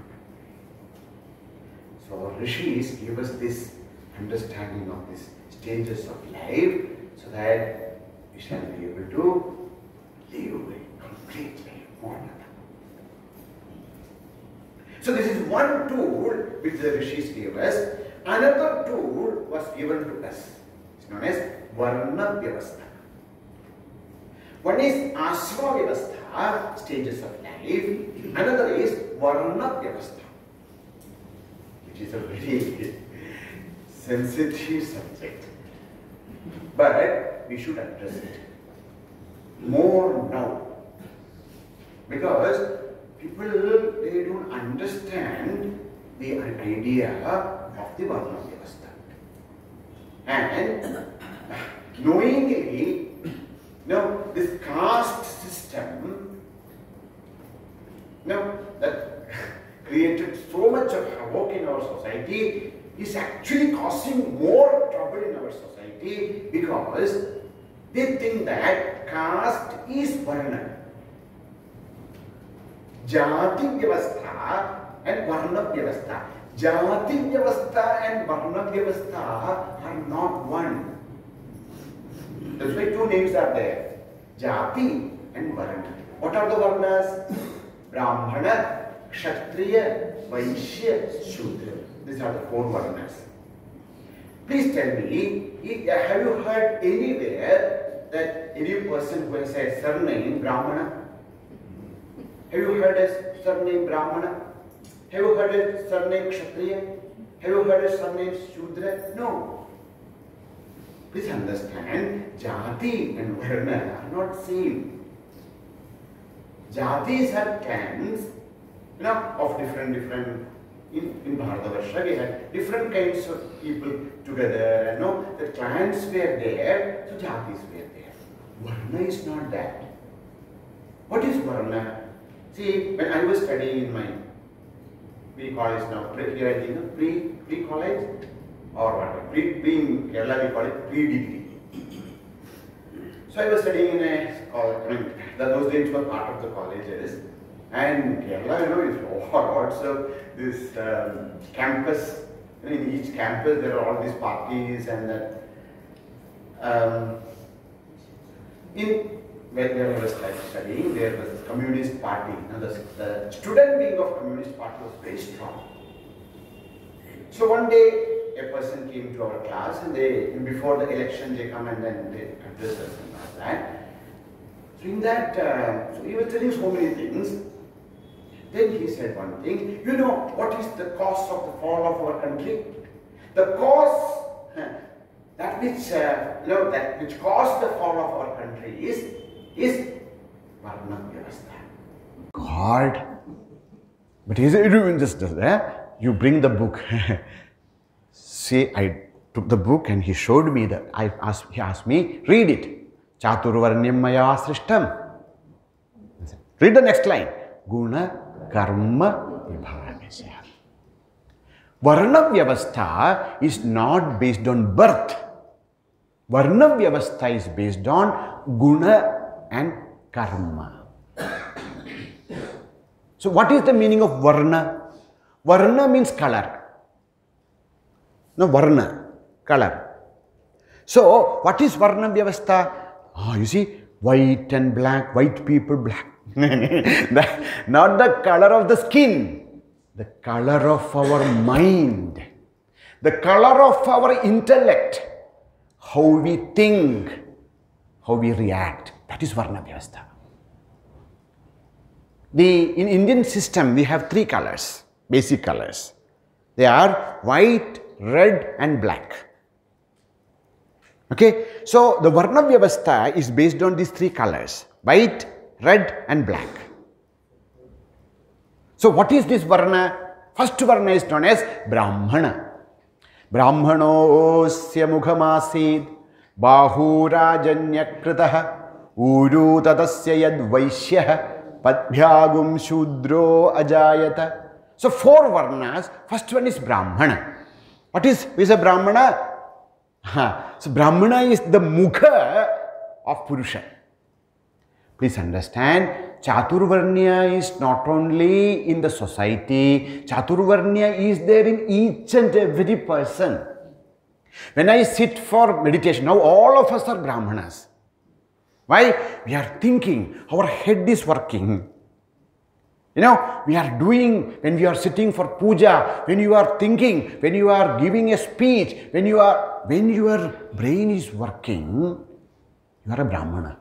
S1: So our rishis give us this understanding of these stages of life so that we shall be able to live a complete life, more than that. So this is one tool which the rishis gave us. Another tool was given to us. It's known as Varna Vyavastha. One is Ashrama Vyavastha, stages of life. Another is Varna Vyavastha, which is a very sensitive subject. But we should address it more now. Because people, they don't understand the idea of the Varna Vyavastha. And knowingly, this caste system, that created so much of havoc in our society is actually causing more trouble in our society because they think that caste is Varna. Jati Vyavastha and Varna Vyavastha. Jati Vyavastha and Varna Vyavastha are not one. That's why two names are there. Jati and Varna. What are the Varnas? Brahmana, Kshatriya, Vaishya, Shudra. These are the four Varnas. Please tell me, have you heard anywhere that any person who has a surname Brahmana? Have you heard a surname Brahmana? Have you heard a surname Kshatriya? Have you heard a surname Shudra? No. Please understand, Jati and Varna are not same. Jatis are clans, of different, in Bharatavarsa we had different kinds of people together, the clans were there, so Jatis were there. Varna is not that. What is Varna? See, when I was studying in my pre-college now, pre-college or what? In Kerala we call it pre-degree. So I was studying in a college, those days were part of the colleges. And Kerala, is lots of this campus. In each campus there are all these parties and that. When I was studying, there was a communist party. The student wing of communist party was very strong. So one day, a person came to our class and before the election they come and then they address us and all that. So in that, so he was telling so many things. Then he said one thing, what is the cause of the fall of our country? The cause, that which caused the fall of our country is Varna Vyavastha. God. But he said, you bring the book. See, I took the book and he showed me that. He asked me, read it. Chaturvarnyam maya srishtam. Read the next line. Guna karma vibhagasya. Varna Vyavastha is not based on birth. Varna Vyavastha is based on guna and karma. So what is the meaning of Varna? Varna means color. No, Varna, color. So what is Varna Vyavastha? You see, white and black, white people black. Not the color of the skin, the color of our mind, the color of our intellect, how we think, how we react. That is Varna Vyavastha. In Indian system, we have three colors, basic colors. They are white, red and black. Okay, so the Varna Vyavastha is based on these three colors, white, red and black. So what is this Varna? First Varna is known as Brahmana. Brahmanosya mukhamasid bahurajanyakritah uru tadasya yad vaishyah padbhyagum shudro ajayata. So four Varnas. First one is Brahmana. What is a Brahmana? So Brahmana is the mukha of Purusha. Please understand, Chaturvarnya is not only in the society, Chaturvarnya is there in each and every person. When I sit for meditation, now all of us are Brahmanas. Why? We are thinking, our head is working. We are doing, when we are sitting for puja, when you are thinking, when you are giving a speech, when your brain is working, you are a Brahmana.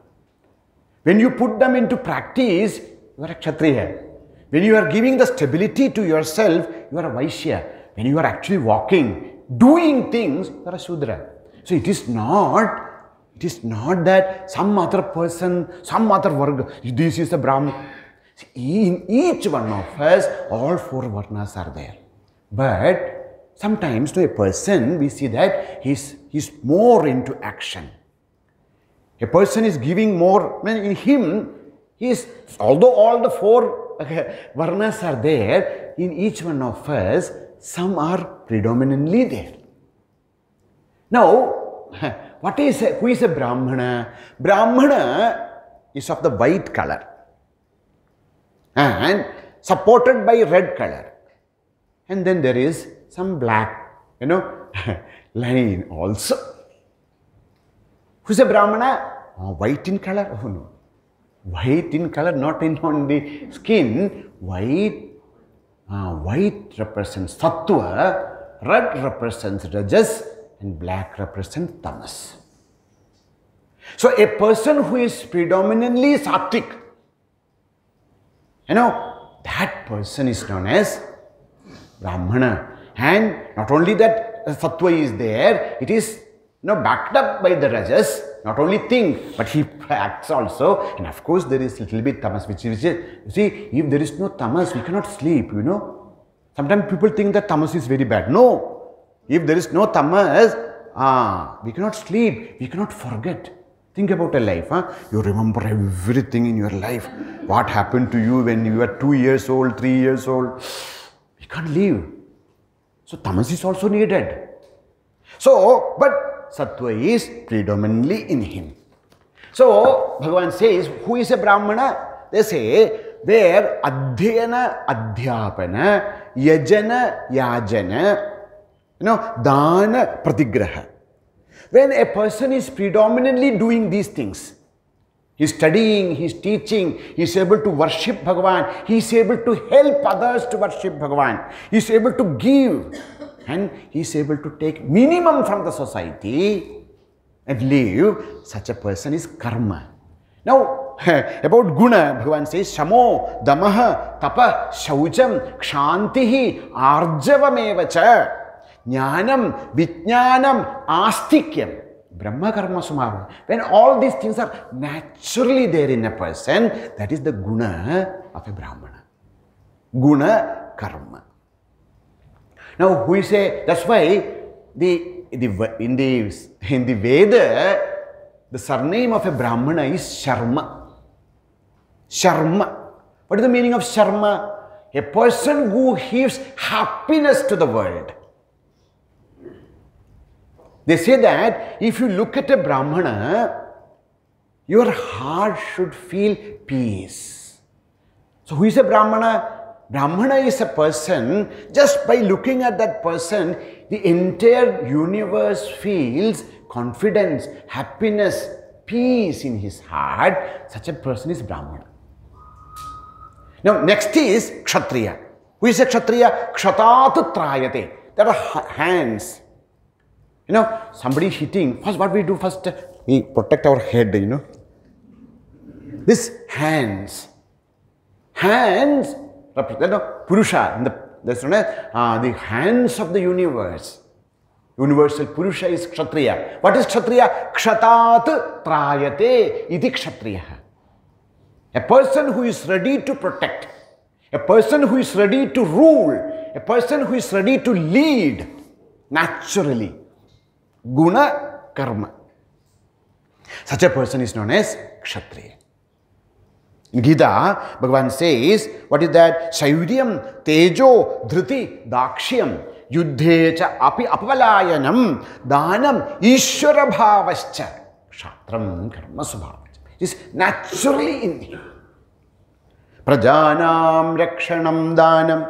S1: When you put them into practice, you are a Kshatriya. When you are giving the stability to yourself, you are a Vaishya. When you are actually walking, doing things, you are a Shudra. So it is not that some other person, some other varga, this is a Brahman. In each one of us, all four varnas are there. But sometimes to a person, we see that he's more into action. A person is giving more, in him, although all the four varnas are there, in each one of us, some are predominantly there. Now, who is a Brahmana? Brahmana is of the white color and supported by red color. And then there is some black, line also. Who is a Brahmana? White in color? Oh no. White in color, not on the skin. White represents Sattva, red represents Rajas, and black represents Tamas. So a person who is predominantly Sattvic, that person is known as Brahmana. And not only that Sattva is there, it is backed up by the Rajas. Not only think, but he acts also. And of course, there is a little bit Tamas, which is, you see, if there is no Tamas, we cannot sleep, Sometimes people think that Tamas is very bad. No. If there is no Tamas, we cannot sleep, we cannot forget. Think about a life. You remember everything in your life. What happened to you when you were 2 years old, 3 years old. We can't live. So Tamas is also needed. So, but Sattva is predominantly in him. So, Bhagavan says, who is a Brahmana? They say, where Adhyana, Adhyapana, Yajana, Yajana, Dana, Pratigraha. When a person is predominantly doing these things, he is studying, he is teaching, he is able to worship Bhagavan, he is able to help others to worship Bhagavan, he is able to give, and he is able to take minimum from the society and live, such a person is karma. Now, about guna, Bhagavan says, Shamo, Damaha, Tapa, Shaucham, Kshantihi, Arjavamevacha, Jnanam, Vijnanam, Astikyam, Brahma Karma Sumara. When all these things are naturally there in a person, that is the guna of a Brahmana. Guna Karma. Now, who is a, that's why in the Veda, the surname of a Brahmana is Sharma. Sharma. What is the meaning of Sharma? A person who gives happiness to the world. They say that if you look at a Brahmana, your heart should feel peace. So who is a Brahmana? Brahmana is a person, just by looking at that person, the entire universe feels confidence, happiness, peace in his heart. Such a person is Brahmana. Now next is Kshatriya. Who is a Kshatriya? Kshatat trayate. There are hands. Somebody hitting, first what we do, first we protect our head, This hands represent Purusha, the hands of the universe. Universal Purusha is Kshatriya. What is Kshatriya? Kshatat trayate iti Kshatriya. A person who is ready to protect, a person who is ready to rule, a person who is ready to lead naturally. Guna Karma. Such a person is known as Kshatriya. In Gita, Bhagavan says, what is that? Shauryam, Tejo, Dhriti, Dakshyam, Yuddhecha, Api Apavalayanam, Danam, Ishvara Bhavascha, Kshatram, Karma Subhavascha. It is naturally in him. Prajanam, Rakshanam, Danam,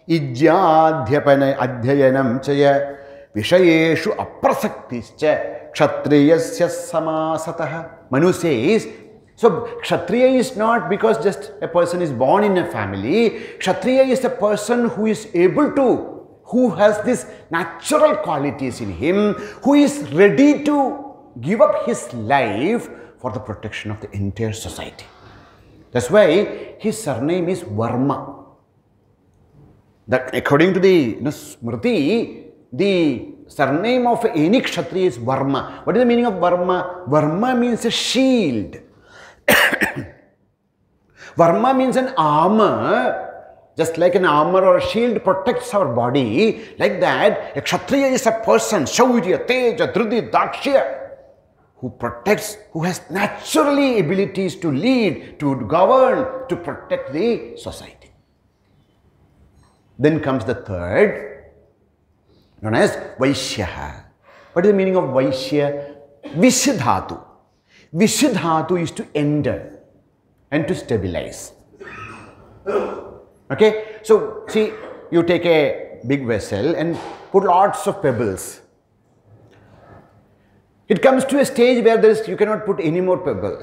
S1: Ijyadhyapana, Adhyayanam, Chaya, Vishayeshu Aprasaktischa, Kshatriyasya Samasataha. Manu says, so Kshatriya is not because just a person is born in a family. Kshatriya is a person who is able to, who has these natural qualities in him, who is ready to give up his life for the protection of the entire society. That's why his surname is Varma. According to the Smriti, the
S2: surname of any Kshatriya is Varma. What is the meaning of Varma? Varma means a shield. Varma means an armor. Just like an armor or a shield protects our body, like that, a Kshatriya is a person, Shaurya, Teja, Dhrudi, Dakshya, who protects, who has naturally abilities to lead, to govern, to protect the society. Then comes the third, known as Vaishya. What is the meaning of Vaishya? Vishyadhatu. Vishyadhatu is to enter and to stabilize. Okay, so see, you take a big vessel and put lots of pebbles. It comes to a stage where you cannot put any more pebble.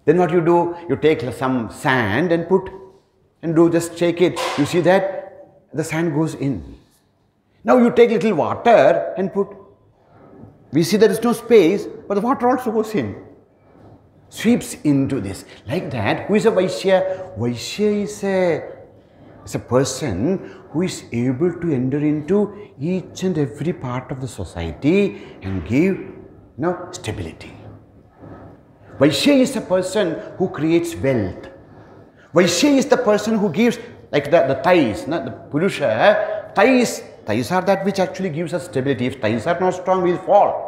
S2: Then what you do? You take some sand and just shake it. You see that the sand goes in. Now you take little water and put. We see there is no space, but the water also goes in. Sweeps into this. Like that, who is a Vaishya? Vaishya is a person who is able to enter into each and every part of the society and give stability. Vaishya is a person who creates wealth. Vaishya is the person who gives, like the ties, the Purusha, ties are that which actually gives us stability. If ties are not strong, we will fall.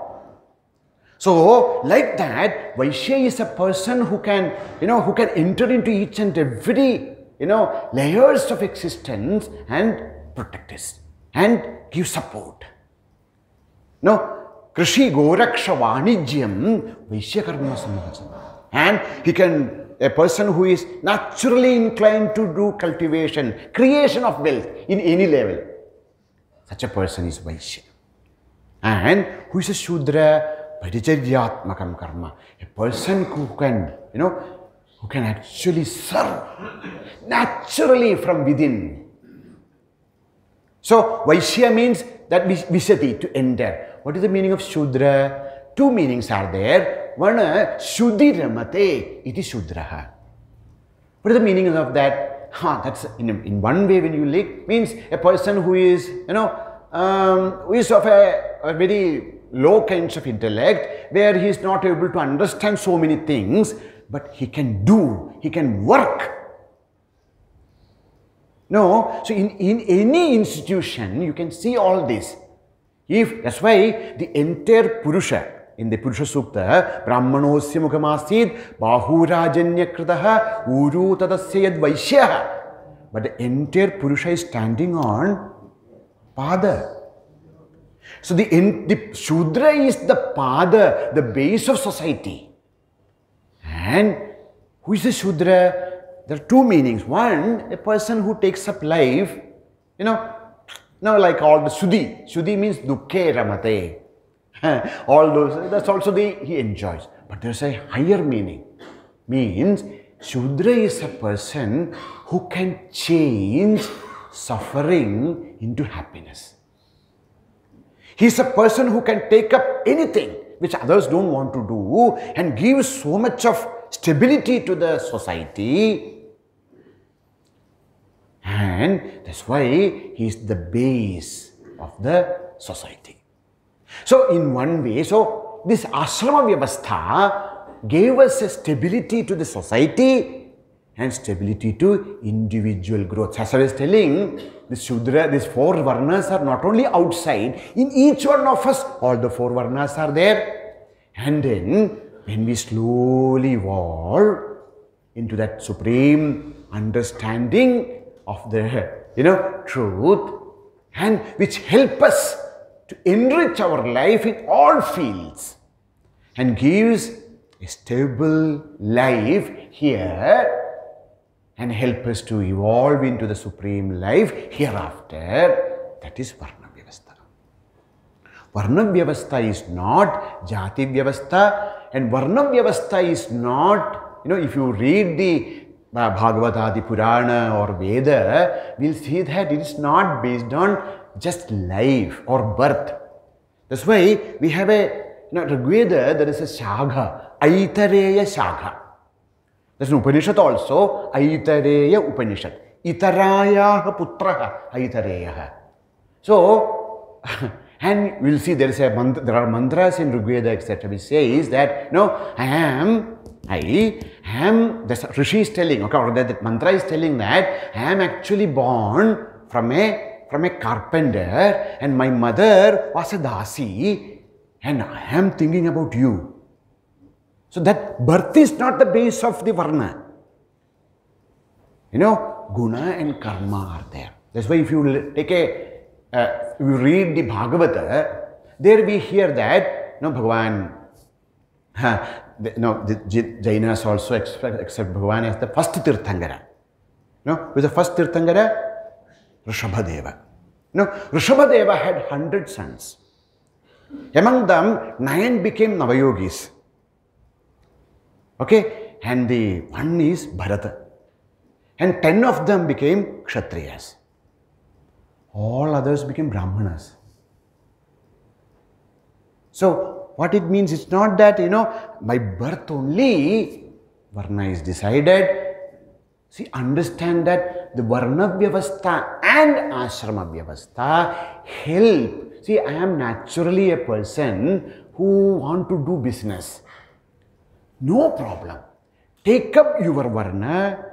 S2: So, like that, Vaishya is a person who can enter into each and every, layers of existence and protect us and give support. Krishi Goraksha Vanijyam Vaishya Karma Samahasana. And a person who is naturally inclined to do cultivation, creation of wealth in any level. Such a person is Vaishya. And who is a Shudra? Paricharyatmakam karma. A person who can actually serve naturally from within. So, Vaishya means that Visati, to enter. What is the meaning of Shudra? Two meanings are there. One, Shuddhiramate, iti Shudraha. What is the meaning of that? That's in one way when you look, means a person who is, who is of a very low kinds of intellect, where he is not able to understand so many things, but he can do, he can work. So in any institution, you can see all this. That's why the entire Purusha, in the Purusha Sukta, Brahmanosya Mukhamasid, Bahurajanya Kritaha, Uru Tadasya Yad Vaishyaha. But the entire Purusha is standing on Pada. So the Shudra is the Pada, the base of society. And who is the Shudra? There are two meanings. One, a person who takes up life, like all the Shuddhi. Shuddhi means Dukkhe Ramate. All those, that's also he enjoys. But there's a higher meaning. Means Shudra is a person who can change suffering into happiness. He's a person who can take up anything which others don't want to do and give so much of stability to the society. And that's why he is the base of the society. So in one way, this Ashrama Vyavastha gave us a stability to the society and stability to individual growth. As I was telling, this Shudra, these four Varnas are not only outside, in each one of us, all the four Varnas are there. And then, when we slowly evolve into that supreme understanding of the truth, and which help us to enrich our life in all fields and gives a stable life here and help us to evolve into the supreme life hereafter. That is Varna Vyavastha. Varna Vyavastha is not Jati Vyavastha, and Varna Vyavastha is not, if you read the Bhagavata, the Purana or Veda, we'll see that it is not based on just life or birth. That's why we have a, Rigveda, there is a Shagha, Aitareya Shagha. There's an Upanishad also, Aitareya Upanishad. Itarayaha Putraha Aitareyaha. So, and we'll see there are mantras in Rigveda, etc., which says that, no, I am, the Rishi is telling, okay, or that mantra is telling that I am actually born from a carpenter, and my mother was a dasi, and I am thinking about you. So that birth is not the base of the varna. You know, guna and karma are there. That's why if you take you read the Bhagavata, there we hear that, no, Bhagavan, the Jainas also accept Bhagavan as the first Tirthangara. No, who is the first Tirthangara? Rishabhadeva. No, Rishabhadeva had 100 sons. Among them, 9 became Navayogis. Okay, and the one is Bharata. And 10 of them became Kshatriyas. All others became Brahmanas. So, what it means, it's not that, you know, by birth only Varna is decided. See, understand that the Varna Vyavastha and Ashrama Vyavastha help. See, I am naturally a person who want to do business. No problem. Take up your Varna,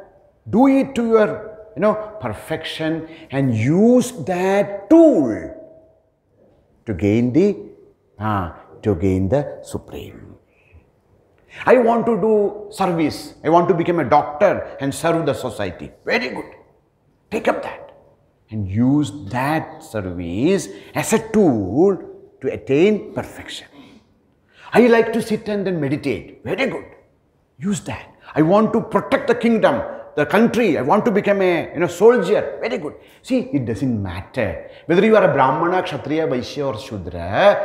S2: do it to your, you know, perfection, and use that tool to gain the supreme. I want to do service. I want to become a doctor and serve the society. Very good. Take up that and use that service as a tool to attain perfection. I like to sit and then meditate. Very good. Use that. I want to protect the kingdom, the country. I want to become a soldier. Very good. See, it doesn't matter whether you are a Brahmana, Kshatriya, Vaishya or Shudra.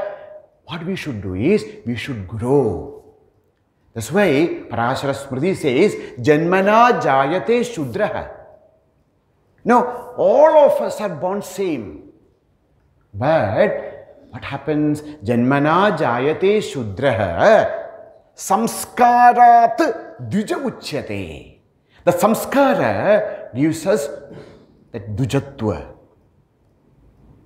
S2: What we should do is we should grow. That's why Parashara Smriti says, Janmana Jayate Shudraha. Now, all of us are born same. But what happens? Janmana Jayate Shudraha. Samskarat Dvija Uchyate. The samskara gives us that Dvijatva.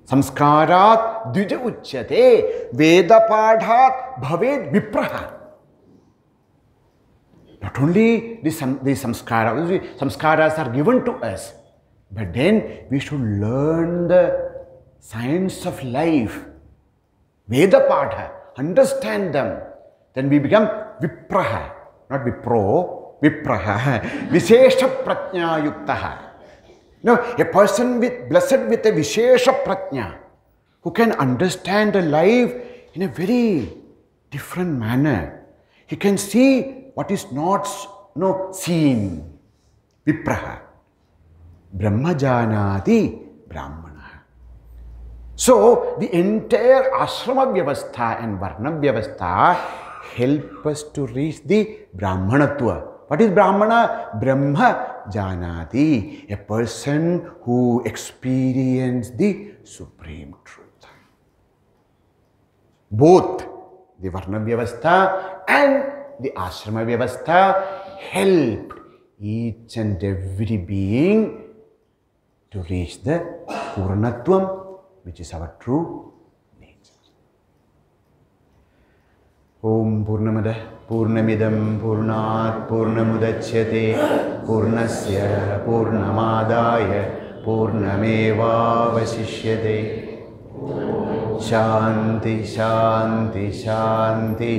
S2: Samskarat Dvija Uchyate. Veda Padhat Bhaved Vipraha. Not only the samskaras are given to us, but then we should learn the science of life. Veda Padha, understand them. Then we become Vipraha, not Vipro, Vipraha, Vishesha Pratnya Yuktaha. No, a person blessed with a Vishesha Pratnya, who can understand the life in a very different manner. He can see what is not seen. Vipraha. Brahmajanati Brahmana. So, the entire Ashrama Vyavastha and Varna Vyavastha help us to reach the Brahmanatva. What is Brahmana? Brahma Janati. A person who experiences the Supreme Truth. Both the Varna Vyavastha and the Ashrama Vyavastha helped each and every being to reach the Purnatvam, which is our true nature. Om Purnamada Purnamidam Purnat Purnamudachyate Purnasya Purnamadaya Purnameva Vasishyate. Shanti Shanti Shanti.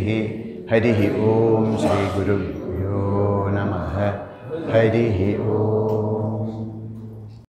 S2: Harihi Om Shri Guru Yo Namaha. Harihi Om.